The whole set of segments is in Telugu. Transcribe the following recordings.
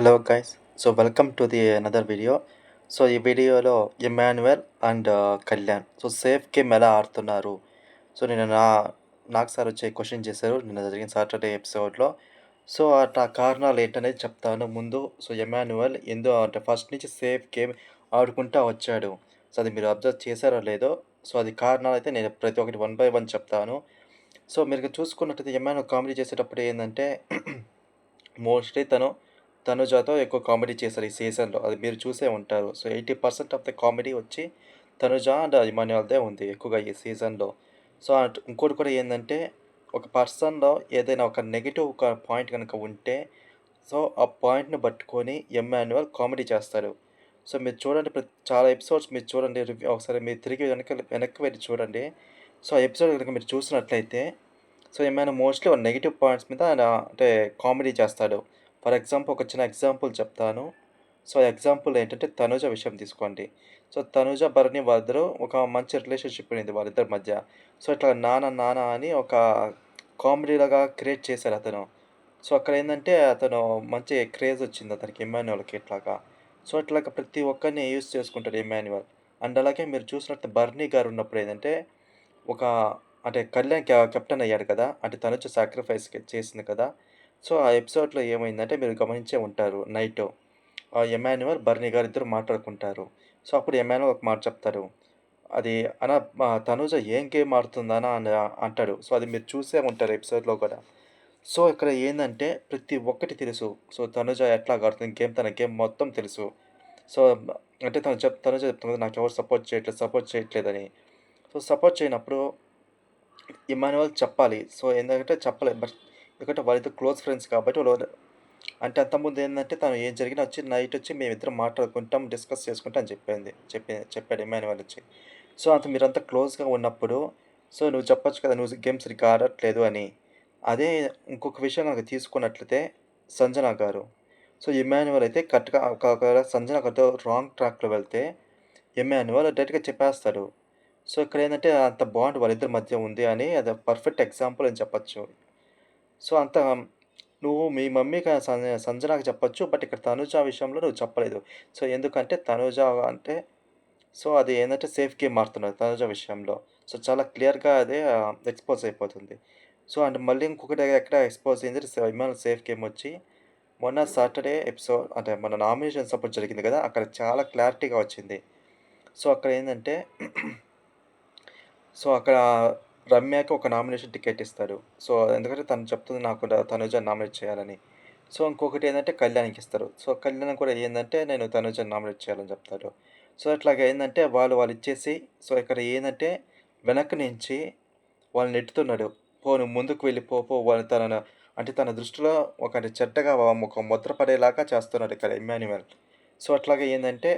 Hello guys. So welcome to the another video. So ఈ వీడియోలో Immanuel and Kalyan safe game ఎలా ఆడుతున్నారు. సో నేను నాకు సార్ వచ్చి క్వశ్చన్ చేశారు నిన్న జరిగిన సాటర్డే ఎపిసోడ్లో. సో ఆ కారణాలు ఏంటనేది చెప్తాను ముందు. సో ఇమ్మాన్యుయల్ అంటే ఫస్ట్ నుంచి సేఫ్ గేమ్ ఆడుకుంటా వచ్చాడు. సో అది మీరు అబ్జర్వ్ చేశారో లేదో. సో అది కారణాలు అయితే నేను ప్రతి ఒక్కటి వన్ బై వన్ చెప్తాను. సో మీరు చూసుకున్నట్టయితే ఇమ్మాన్యుయల్ కామెడీ చేసేటప్పుడు ఏంటంటే మోస్ట్లీ తనుజాతో ఎక్కువ కామెడీ చేశారు ఈ సీజన్‌లో. అది మీరు చూసే ఉంటారు. సో 80% ఆఫ్ ద కామెడీ వచ్చి తనుజ అండ్ ఇమాన్యుయల్‌దే ఉంది ఎక్కువగా ఈ సీజన్‌లో. సో ఇంకోటి కూడా ఏందంటే ఒక పర్సన్‌లో ఏదైనా ఒక నెగెటివ్ పాయింట్ గనుక ఉంటే సో ఆ పాయింట్‌ని పట్టుకొని ఇమ్మాన్యుయల్ కామెడీ చేస్తాడు. సో మీరు చూడండి చాలా ఎపిసోడ్స్ మీరు చూడండి ఒకసారి మీరు తిరిగి వెనక్కి వెళ్లి చూడండి. సో ఆ ఎపిసోడ్ గనుక మీరు చూసినట్లయితే సో ఏమైనా మోస్ట్‌లీ నెగెటివ్ పాయింట్స్ మీద ఆయన అంటే కామెడీ చేస్తాడు. ఫర్ ఎగ్జాంపుల్ ఒక చిన్న ఎగ్జాంపుల్ చెప్తాను. సో, ఎగ్జాంపుల్ ఏంటంటే 'తనూజ' విషయం తీసుకోండి. సో, 'తనూజ, భరణి' వాళ్ళిద్దరూ ఒక మంచి రిలేషన్‌షిప్ ఉండింది వాళ్ళిద్దరి మధ్య. సో, ఇట్లా నాన్న, నాన్న అని ఒక కామెడీలాగా క్రియేట్ చేశారతను. సో, అక్కడేందంటే అతను మంచి క్రేజ్ వచ్చింది అతనికి ఇమ్మాన్యుయల్‌కి ఇట్లాగా. సో, ఇట్లాగా ప్రతి ఒక్కరిని యూజ్ చేసుకుంటాడు ఇమ్మాన్యుయల్. అండ్ అలాగే మీరు చూసినట్టు 'భరణి' గారు ఉన్నప్పుడు ఏందంటే ఒక అంటే కళ్యాణ్ కెప్టెన్ అయ్యాడు కదా! అంటే తనుజ సాక్రిఫైస్ చేసింది కదా! సో, ఆ ఎపిసోడ్‌లో ఏమైందంటే మీరు గమనించే ఉంటారు నైటు. ఎమాన్యుయల్, బర్నీ గారు ఇద్దరు మాట్లాడుకుంటారు. సో, అప్పుడు ఎమాన్యుయల్ ఒక మాట చెప్తారు. అది తనూజ ఏం గేమ్ ఆడుతుందనా అని అంటాడు. సో, అది మీరు చూసే ఉంటారు ఎపిసోడ్‌లో కూడా. సో, ఇక్కడ ఏందంటే ప్రతి ఒక్కటి తెలుసు. సో, తనుజ ఎట్లాగా ఆడుతుంది గేమ్, తన గేమ్ మొత్తం తెలుసు. సో, అంటే తనుజ చెప్తుంది కదా! నాకెవరు సపోర్ట్ చేయట్లేదని. సో, సపోర్ట్ చేయనప్పుడు ఇమ్మాన్యుయల్ చెప్పాలి. సో, ఎందుకంటే చెప్పలేదు. ఎందుకంటే వాళ్ళిద్దరు క్లోజ్ ఫ్రెండ్స్ కాబట్టి అంటే అంతకుముందు ఏందంటే తను ఏం జరిగినా వచ్చి నైటొచ్చి మేమిద్దరం మాట్లాడుకుంటాం, డిస్కస్ చేసుకుంటాం అని చెప్పాడు ఇమ్మాన్యుయల్ వచ్చి. సో, మీరంతా క్లోజ్‌గా ఉన్నప్పుడు సో, నువ్వు చెప్పొచ్చు కదా! నువ్వు గేమ్ సరిగ్గా ఆడట్లేదు అని. అదే ఇంకొక విషయం గనక తీసుకున్నట్లయితే సంజన గారు. సో, ఇమ్మాన్యుయల్ అయితే కరెక్ట్‌గా ఒకవేళ సంజన గారితో రాంగ్ ట్రాక్‌లో వెళ్తే ఇమ్మాన్యుయల్ డైరెక్ట్‌గా చెప్పేస్తాడు. సో, ఇక్కడేందంటే అంత బాండ్ వాళ్ళిద్దరి మధ్య ఉంది అని అది పర్ఫెక్ట్ ఎగ్జాంపుల్ అని చెప్పొచ్చు. సో, నువ్వు మీ మమ్మీకి సంజనకి చెప్పొచ్చు. బట్ ఇక్కడ తనుజ విషయంలో నువ్వు చెప్పలేదు. సో, ఎందుకంటే తనుజ అంటే సో, అది ఏందంటే సేఫ్ గేమ్ ఆడుతున్నారు తనుజ విషయంలో. సో, చాలా క్లియర్‌గా అదే ఎక్స్‌పోజ్ అయిపోతుంది. సో, అండ్ మళ్ళీ ఇంకొకటి ఎక్కడ ఎక్స్‌పోజ్ అయింది ఇమాన్ సేఫ్ గేమ్ వచ్చి మొన్న సాటర్‌డే ఎపిసోడ్ అంటే మన నామినేషన్స్ అప్పుడు జరిగింది కదా! అక్కడ చాలా క్లారిటీగా వచ్చింది. సో, అక్కడ ఏందంటే సో, అక్కడ రమ్యకి ఒక నామినేషన్ టికెట్ ఇస్తాడు. సో, ఎందుకంటే తను చెప్తుంది నాకు తనుజని నామినేట్ చేయాలని. సో, ఇంకొకటేందంటే కళ్యాణ్‌కి ఇస్తారు. సో, కళ్యాణ్ కూడా ఏందంటే నేను తనుజని నామినేట్ చేయాలని చెప్తాడు. సో, ఇట్లాగ ఏందంటే వాళ్ళిచ్చేసి సో, ఇక్కడ ఏందంటే వెనక నుంచి వాళ్ళని నెట్టుతున్నాడు. నువ్వు ముందుకు వెళ్ళి పో అంటే తన దృష్టిలో ఒక చెడ్డగా ఒక ముద్ర పడేలాగా చేస్తున్నాడు ఇక్కడ ఇమ్మాన్యుయల్. సో, అట్లాగే ఏందంటే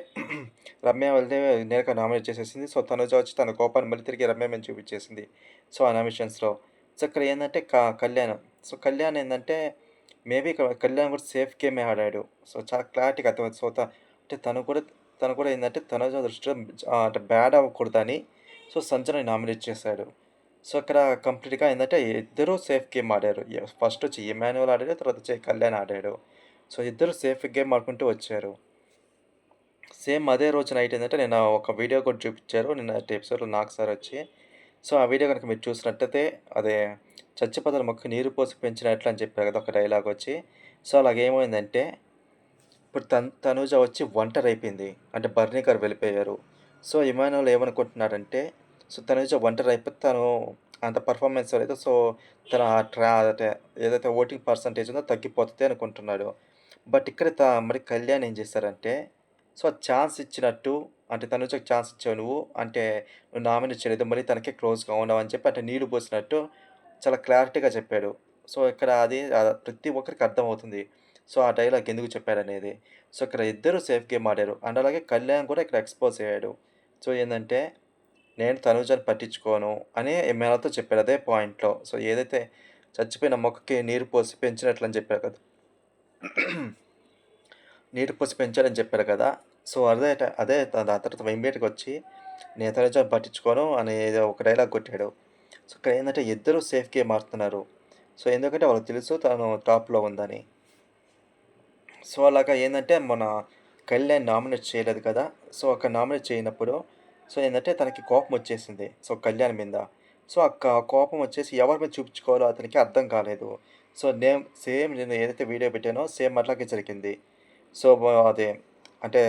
రమ్య వెళ్తే నేరుగా నామినేట్ చేసేసింది. సో, తనుజ వచ్చి తన కోపాన్ని మళ్ళీ తిరిగి రమ్య మీద చూపించేసింది. సో, ఆ నామినేషన్స్‌లో. సో, ఇక్కడ ఏందంటే కళ్యాణ్. సో, కళ్యాణ్ ఏందంటే మేబీ కళ్యాణ్ కూడా సేఫ్ గేమే ఆడాడు. సో, చాలా క్లారిటీగా అర్థమైంది. అంటే తను కూడా ఏందంటే తనుజ దృష్టిలో అంటే బ్యాడ్ అవ్వకూడదని సో, సంజనని నామినేట్ చేశాడు. సో, ఇక్కడ కంప్లీట్‌గా ఏందంటే ఇద్దరూ సేఫ్ గేమ్ ఆడారు. ఫస్ట్ వచ్చి ఇమ్మాన్యుయల్ ఆడాడు. తర్వాత వచ్చి కళ్యాణ్ ఆడాడు. సో, ఇద్దరు సేఫ్ గేమ్ ఆడుకుంటూ వచ్చారు. సేమ్ అదే రోజు నైట్ ఏందంటే నేను ఒక వీడియో కూడా చూపిచ్చారు. నిన్నటి ఎపిసోడ్‌లో నాగ్ సార్ వచ్చి. సో, ఆ వీడియో గనుక మీరు చూసినట్టయితే అదే చచ్చిపోతున్న మొక్కకి నీరు పోసి పెంచినట్లు అని చెప్పారు కదా! ఒక డైలాగ్ వచ్చి. సో, అలాగేమైందంటే ఇప్పుడు తనూజ వచ్చి ఒంటరైపోయింది. అంటే బర్నీ గారు వెళ్ళిపోయారు. సో, ఇమానుయల్ ఏమనుకుంటున్నాడంటే సో, తనూజ ఒంటరైపోతే తను అంత పెర్ఫార్మన్స్ లేదు. సో, తన అంటే ఏదైతే ఓటింగ్ పర్సెంటేజ్ ఉందో తగ్గిపోతది అనుకుంటున్నాడు. బట్ ఇక్కడ మరి కళ్యాణ్ ఏం చేశారంటే సో, ఛాన్స్ ఇచ్చినట్టు అంటే తనుజకి ఛాన్స్ ఇచ్చావు నువ్వు. అంటే నువ్వు నామినేట్ చేయలేదు. మళ్ళీ తనకే క్లోజ్‌గా ఉన్నావు అని చెప్పి అంటే నీళ్లు పోసినట్టు చాలా క్లారిటీగా చెప్పాడు. సో, ఇక్కడ అది ప్రతి ఒక్కరికి అర్థమవుతుంది. సో, ఆ డైలాగ్ ఎందుకు చెప్పాడనేది. సో, ఇక్కడ ఇద్దరు సేఫ్ గేమ్ ఆడారు. అండ్ అలాగే కళ్యాణ్ కూడా ఇక్కడ ఎక్స్‌పోజ్ అయ్యాడు. సో, ఏందంటే నేను తనూజని పట్టించుకోను అని ఎమ్మెల్యేతో చెప్పాడు అదే పాయింట్‌లో. సో, ఏదైతే చచ్చిపోయిన మొక్కకి నీరు పోసి పెంచినట్లని చెప్పారు కదా! నీరు పోసి పెంచాడని చెప్పారు కదా! సో, అదే దాని తర్వాత ఇమ్మీడియేట్‌గా వచ్చి నేను తనుజని పట్టించుకోను అని ఏదో ఒక డైలాగ్ కొట్టాడు. సో, ఇక్కడ ఏందంటే ఇద్దరు సేఫ్ గేమ్ ఆడుతున్నారు. సో, ఎందుకంటే వాళ్ళకి తెలుసు తను టాప్‌లో ఉందని. సో, అలాగా ఏందంటే మన కళ్యాణ్ నామినేట్ చేయలేదు కదా! సో, అక్కడ నామినేట్ చేయనప్పుడు సో, ఏందంటే తనకి కోపమొచ్చేసింది. సో, కళ్యాణ్ మీద. సో, కోపం వచ్చేసి ఎవరి మీద చూపించుకోవాలో అతనికి అర్థం కాలేదు. సో, సేమ్ నేను ఏదైతే వీడియో పెట్టానో సేమ్ అట్లాగే జరిగింది. సో, అదే అంటే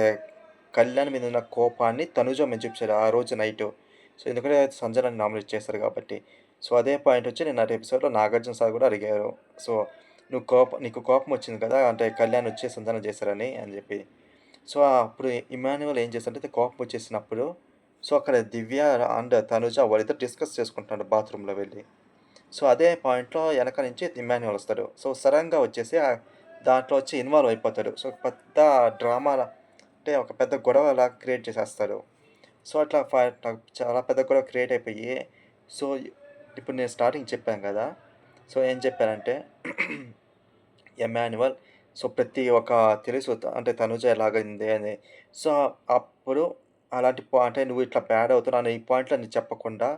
కళ్యాణ్ మీద ఉన్న కోపాన్ని తనుజ మీద చూపించాడు ఆ రోజు నైటు. సో, ఎందుకంటే సంజనని నామినేట్ చేశారు కాబట్టి. సో, అదే పాయింట్ వచ్చి నిన్నటి ఎపిసోడ్‌లో నాగార్జున సార్ కూడా అడిగారు. సో, నీకు కోపం వచ్చింది కదా! అంటే కళ్యాణ్ వచ్చి సంధానం చేశారని అని చెప్పి. సో, అప్పుడు ఇమ్మాన్యుయల్ ఏం చేశాడంటే కోపం వచ్చేసినప్పుడు సో, అక్కడ దివ్య అండ్ తనుజ వాళ్ళిద్దరు డిస్కస్ చేసుకుంటున్నారు బాత్రూమ్‌లో వెళ్లి. సో, అదే పాయింట్‌లో ఎనక నుంచి ఇమ్మాన్యుయల్ వస్తాడు. సో, సడెన్‌గా వచ్చేసి దాంట్లో వచ్చి ఇన్వాల్వ్ అయిపోతాడు. సో, పెద్ద డ్రామాలా అంటే ఒక పెద్ద గొడవలాగా క్రియేట్ చేసేస్తాడు. సో, అట్లా చాలా పెద్ద గొడవ క్రియేట్ అయిపోయి సో, ఇప్పుడు నేను స్టార్టింగ్ చెప్పాను కదా! సో, ఏం చెప్పానంటే ఎమాన్యువల్ సో, ప్రతి ఒక్క తెలుసు అంటే తనుజ ఎలాగైంది అని. సో, అప్పుడు అలాంటి అంటే నువ్వు ఇట్లా బ్యాడ్ అవుతున్నావు అనే ఈ పాయింట్‌లన్నీ చెప్పకుండా,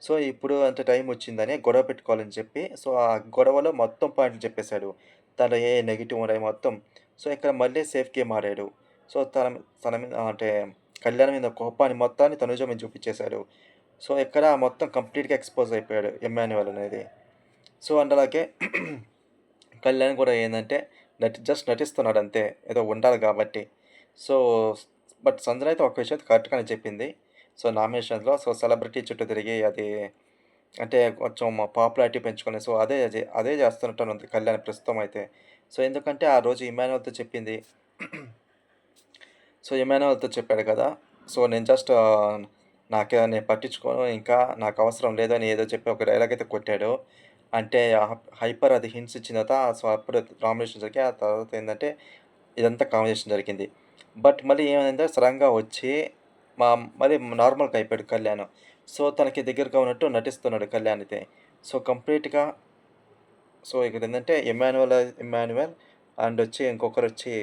సో, ఇప్పుడు అంటే టైం వచ్చిందని గొడవ పెట్టుకోవాలని చెప్పి, సో, ఆ గొడవలో మొత్తం పాయింట్లు చెప్పేసాడు. తనలో ఏ నెగెటివ్ ఉన్నాయి మొత్తం. సో, ఇక్కడ మళ్ళీ సేఫ్ గేమ్ ఆడాడు. సో, తన మీద అంటే కళ్యాణ్ మీద కోపాన్ని మొత్తాన్ని తనుజ మీద చూపించేసాడు. సో, ఇక్కడ మొత్తం కంప్లీట్‌గా ఎక్స్‌పోజ్ అయిపోయాడు ఎమాన్యుయల్ అనేది. సో, అండ్ అలాగే కళ్యాణ్ కూడా ఏందంటే జస్ట్ నటిస్తున్నాడంతే. ఏదో ఉండాలి గాబట్టి. సో, బట్ సంజన అయితే ఒక విషయం కరెక్ట్‌గానే చెప్పింది. సో, నామినేషన్స్‌లో సో, సెలబ్రిటీ చుట్టూ తిరిగి అది అంటే కొంచెం పాపులారిటీ పెంచుకొని సో, అదే చేస్తున్నట్టునుంది కళ్యాణ్ ప్రస్తుతం అయితే. సో, ఎందుకంటే ఆ రోజు ఇమ్మాన్యుయల్‌తో చెప్పింది. సో, ఇమ్మాన్యుయల్‌తో చెప్పాడు కదా! సో, నేను జస్ట్ నేను పట్టించుకోను ఇంకా నాకవసరం లేదని ఏదో చెప్పి ఒక డైలాగ్ అయితే కొట్టాడు. అంటే హైపర్ అది హింట్స్ ఇచ్చిన తర్వాత సో, అప్పుడు నామినేషన్ జరిగాయి. ఆ తర్వాత ఏందంటే ఇదంతా కాంబినేషన్ జరిగింది. బట్ మళ్ళీ ఏమైందంటే సడెన్‌గా వచ్చి మా మళ్ళీ నార్మల్‌గా అయిపోయాడు కళ్యాణ్. సో, తనకి దగ్గరగా ఉన్నట్టు నటిస్తున్నాడు కళ్యాణ్ అయితే. సో, కంప్లీట్‌గా సో, ఇక్కడేందంటే ఇమ్మాన్యుయల్ అండ్ వచ్చి ఇంకొకరొచ్చి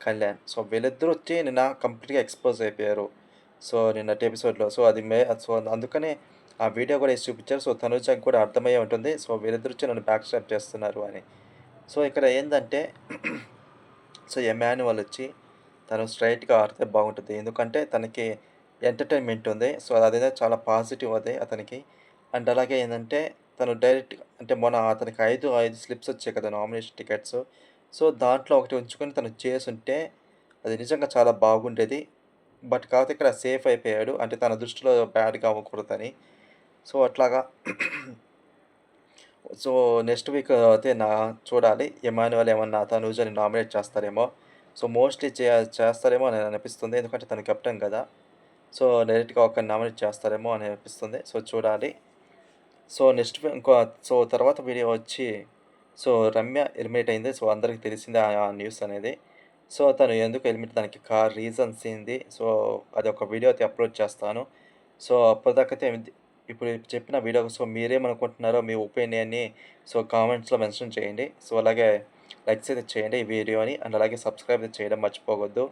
కళ్యాణ్. సో, వీళ్ళిద్దరొచ్చి నిన్న కంప్లీట్‌గా ఎక్స్‌పోజ్ అయిపోయారు. సో, నిన్నటి ఎపిసోడ్‌లో. సో, అది సో, అందుకనే ఆ వీడియో కూడా ఏసి చూపిచ్చారు. సో, తనుజకి కూడా అర్థమయ్యే ఉంటుంది. సో, వీళ్ళిద్దరొచ్చి నన్ను బ్యాక్ స్టాప్ చేస్తున్నారు అని. సో, ఇక్కడ ఏందంటే సో, ఎమాన్యుయల్ వచ్చి తను స్ట్రెయిట్‌గా ఆడితే బాగుంటది. ఎందుకంటే తనకి ఎంటర్‌టైన్‌మెంట్ ఉంది. సో, అదేదో చాలా పాజిటివ్ అది అతనికి. అండ్ అలాగే ఏందంటే తను డైరెక్ట్‌గా అంటే మొన్న అతనికి 5 స్లిప్స్ వచ్చాయి కదా! Nomination tickets. సో, దాంట్లో ఒకటి ఉంచుకొని తను చేసుంటే అది నిజంగా చాలా బాగుండేది. బట్ కాకపోతే ఇక్కడ సేఫ్ అయిపోయాడు. అంటే తన దృష్టిలో బ్యాడ్‌గా అవ్వకూడదని. సో, అట్లాగా సో, నెక్స్ట్ వీక్ అయితే చూడాలి. ఎమాన్యుయల్ ఏమన్నా తనూజని నామినేట్ చేస్తారేమో. సో, మోస్ట్‌లీ చేస్తారేమో అని అనిపిస్తుంది. ఎందుకంటే తను కెప్టెన్ గదా! సో, డైరెక్ట్‌గా ఒకరిని నామినేట్ చేస్తారేమో అని అనిపిస్తుంది. సో, చూడాలి. సో, నెక్స్ట్ సో, తర్వాత వీడియో వచ్చి సో, రమ్య ఎలిమినేట్ అయింది. సో, అందరికి తెలిసిందే ఆ న్యూస్ అనేది. సో, తను ఎందుకు ఎలిమినేట్ దానికి రీజన్స్ ఏంది? సో, అదొక వీడియో అయితే అప్‌లోడ్ చేస్తాను. సో, అప్పటిదాకైతే ఇప్పుడు చెప్పిన వీడియో సో, మీరేమనుకుంటున్నారో మీ ఒపీనియన్‌ని సో, కామెంట్స్‌లో మెన్షన్ చేయండి. సో, అలాగే లైక్స్ అయితే చేయండి ఈ వీడియోని. అండ్ అలాగే సబ్స్క్రైబ్ చేయడం మర్చిపోవద్దు.